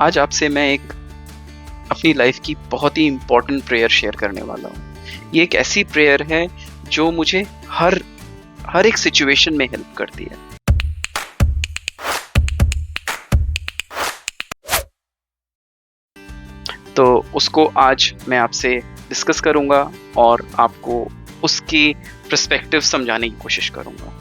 आज आपसे मैं एक अपनी लाइफ की बहुत ही इम्पोर्टेंट प्रेयर शेयर करने वाला हूँ। ये एक ऐसी प्रेयर है जो मुझे हर हर एक सिचुएशन में हेल्प करती है। तो उसको आज मैं आपसे डिस्कस करूँगा और आपको उसकी पर्सपेक्टिव समझाने की कोशिश करूँगा।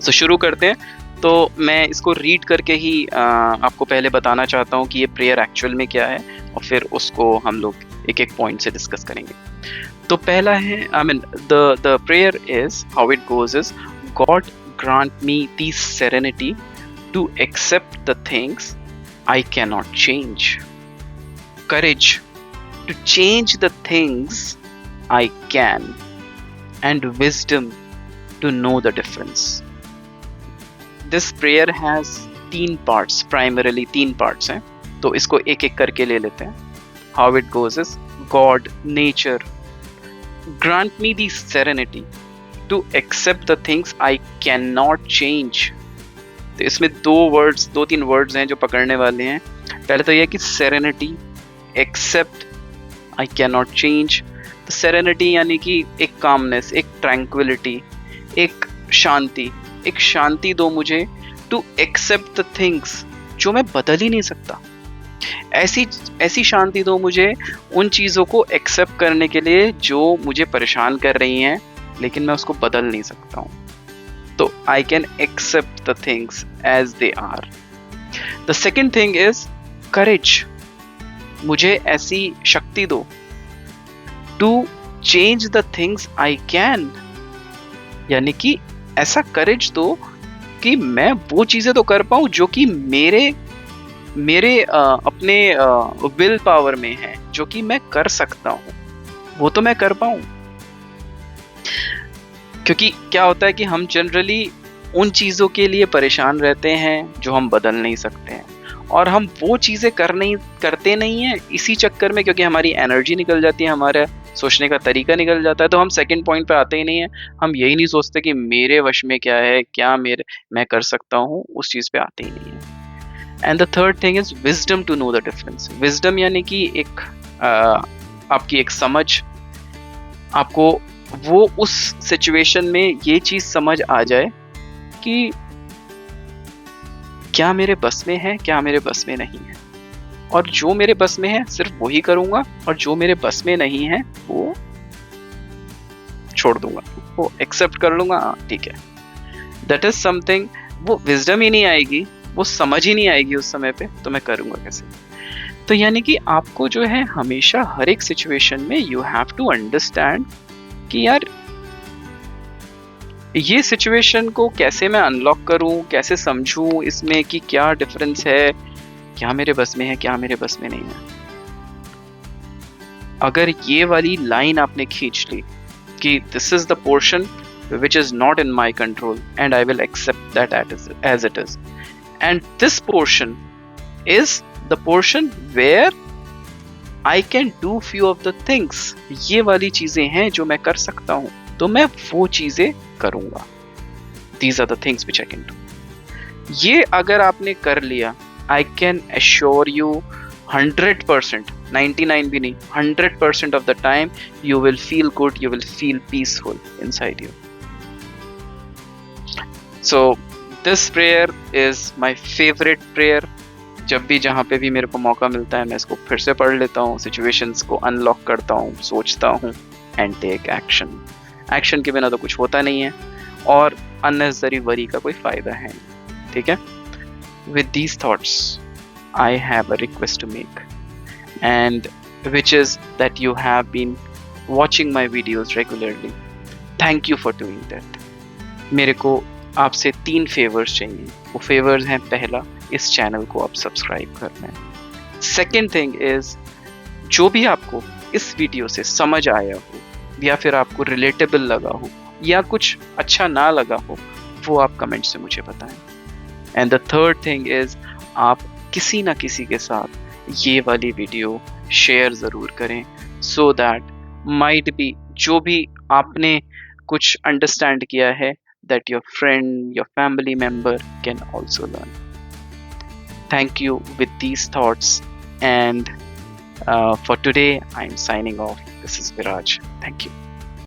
तो शुरू करते हैं। तो मैं इसको रीड करके ही आपको पहले बताना चाहता हूँ कि ये प्रेयर एक्चुअल में क्या है और फिर उसको हम लोग एक एक पॉइंट से डिस्कस करेंगे। तो पहला है the prayer is how it goes is God grant me the serenity to accept the things I can not change, courage to change the things I can, and wisdom to know the difference. This prayer has primarily तीन parts हैं, तो इसको एक एक करके ले लेते हैं। How it goes is God, nature, grant me the serenity to accept the things I cannot change. तो इसमें दो तीन वर्ड्स हैं जो पकड़ने वाले हैं। पहले तो यह कि serenity, accept, I can not change. तो सेरेनिटी यानी कि एक कामनेस, एक ट्रैंक्विलिटी, एक शांति दो मुझे टू एक्सेप्ट द थिंग्स जो मैं बदल ही नहीं सकता। ऐसी शांति दो मुझे उन चीज़ों को एक्सेप्ट करने के लिए जो मुझे परेशान कर रही हैं लेकिन मैं उसको बदल नहीं सकता हूँ। तो I can accept the things as they are. The second thing is courage, मुझे ऐसी शक्ति दो to change the things I can, यानी कि ऐसा करेज दो कि मैं वो चीजें तो कर पाऊं जो कि मेरे अपने विल पावर में है, जो कि मैं कर सकता हूं, वो तो मैं कर पाऊं। क्योंकि क्या होता है कि हम जनरली उन चीजों के लिए परेशान रहते हैं जो हम बदल नहीं सकते हैं, और हम वो चीज़ें करते नहीं हैं इसी चक्कर में, क्योंकि हमारी एनर्जी निकल जाती है, हमारा सोचने का तरीका निकल जाता है। तो हम सेकंड पॉइंट पे आते ही नहीं है। हम यही नहीं सोचते कि मेरे वश में क्या है, क्या मैं कर सकता हूँ, उस चीज़ पे आते ही नहीं है। And the third thing is wisdom to know the difference. Wisdom यानी कि एक आपकी एक समझ, आपको वो उस सिचुएशन में ये चीज़ समझ आ जाए कि क्या मेरे बस में है, क्या मेरे बस में नहीं है, और जो मेरे बस में है सिर्फ वही करूंगा, और जो मेरे बस में नहीं है वो छोड़ दूंगा, वो एक्सेप्ट कर लूंगा। ठीक है, दैट इज समथिंग। वो विजडम ही नहीं आएगी, वो समझ ही नहीं आएगी उस समय पे, तो मैं करूंगा कैसे। तो यानी कि आपको जो है हमेशा हर एक सिचुएशन में यू हैव टू अंडरस्टैंड कि यार ये सिचुएशन को कैसे मैं अनलॉक करूं, कैसे समझूं इसमें कि क्या डिफरेंस है, क्या मेरे बस में है, क्या मेरे बस में नहीं है। अगर ये वाली लाइन आपने खींच ली कि this is the portion which is not in my control and I will accept that as it is, and this portion is the portion where I can do few of the things, ये वाली चीजें हैं जो मैं कर सकता हूं, तो मैं वो चीजें करूंगा। These are the things which I can do. ये अगर आपने कर लिया, I can assure you 100%, 99 भी नहीं, 100% of the time you will feel good, you will feel peaceful inside you. So this prayer is my favorite prayer. जब भी जहाँ पे भी मेरे को मौका मिलता है मैं इसको फिर से पढ़ लेता हूँ, सिचुएशंस को अनलॉक करता हूँ, सोचता हूँ एंड टेक एक्शन। एक्शन के बिना तो कुछ होता नहीं है, और अननेसेसरी वरी का कोई फायदा है नहीं। ठीक है, with these thoughts I have a request to make, and which is that you have been watching my videos regularly. Thank you for doing that. मेरे को आपसे 3 फेवर्स चाहिए। वो फेवर्स हैं, पहला, इस चैनल को आप सब्सक्राइब करना है। सेकेंड थिंग इज, जो भी आपको इस वीडियो से समझ आया हो या फिर आपको रिलेटेबल लगा हो या कुछ अच्छा ना लगा हो, वो आप कमेंट से मुझे बताएं। And the third thing is, आप किसी ना किसी के साथ ये वाली वीडियो शेयर ज़रूर करें, सो दैट माइट बी जो भी आपने कुछ अंडरस्टैंड किया है, that your friend, your family member can also learn. thank you with these thoughts. And for today, I'm signing off. This is Viraj. Thank you.